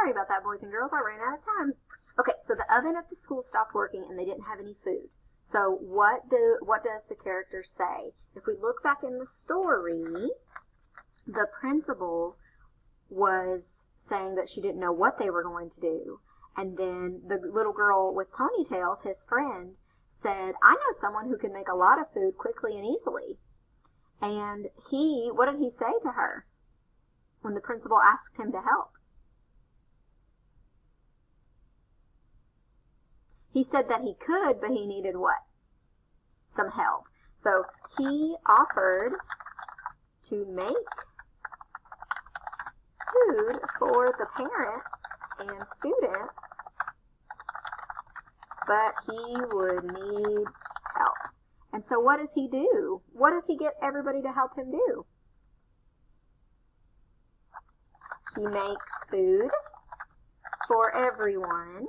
sorry about that, boys and girls. I ran out of time. Okay, so the oven at the school stopped working and they didn't have any food. So what does the character say? If we look back in the story, the principal was saying that she didn't know what they were going to do. And then the little girl with ponytails, his friend, said, I know someone who can make a lot of food quickly and easily. And what did he say to her when the principal asked him to help? He said that he could, but he needed what? Some help. So he offered to make food for the parents and students, but he would need help. And so what does he do? What does he get everybody to help him do? He makes food for everyone.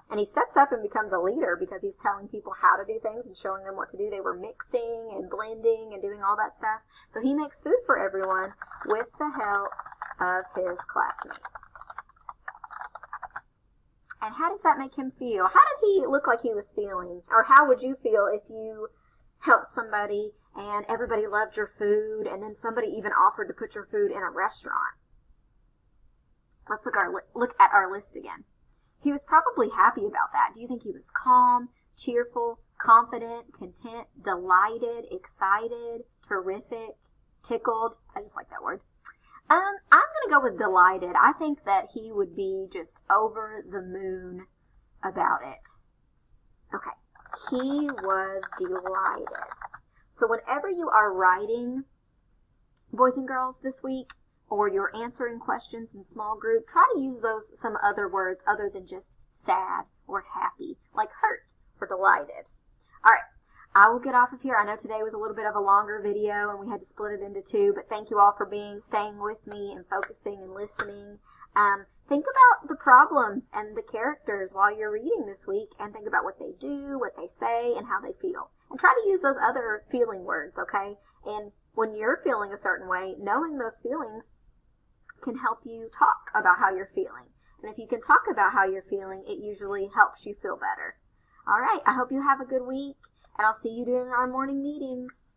And he steps up and becomes a leader because he's telling people how to do things and showing them what to do. They were mixing and blending and doing all that stuff. So he makes food for everyone with the help of his classmates. And how does that make him feel? How did he look like he was feeling? Or how would you feel if you helped somebody and everybody loved your food and then somebody even offered to put your food in a restaurant? Let's look at our list again. He was probably happy about that. Do you think he was calm, cheerful, confident, content, delighted, excited, terrific, tickled? I just like that word. I'm going to go with delighted. I think that he would be just over the moon about it. Okay, he was delighted. So whenever you are writing, boys and girls, this week, or you're answering questions in small group, try to use some other words other than just sad or happy, like hurt or delighted. All right, I will get off of here. I know today was a little bit of a longer video and we had to split it into two, but thank you all for staying with me and focusing and listening. Think about the problems and the characters while you're reading this week, and think about what they do, what they say, and how they feel. And try to use those other feeling words, okay? And when you're feeling a certain way, knowing those feelings can help you talk about how you're feeling. And if you can talk about how you're feeling, it usually helps you feel better. All right, I hope you have a good week, and I'll see you during our morning meetings.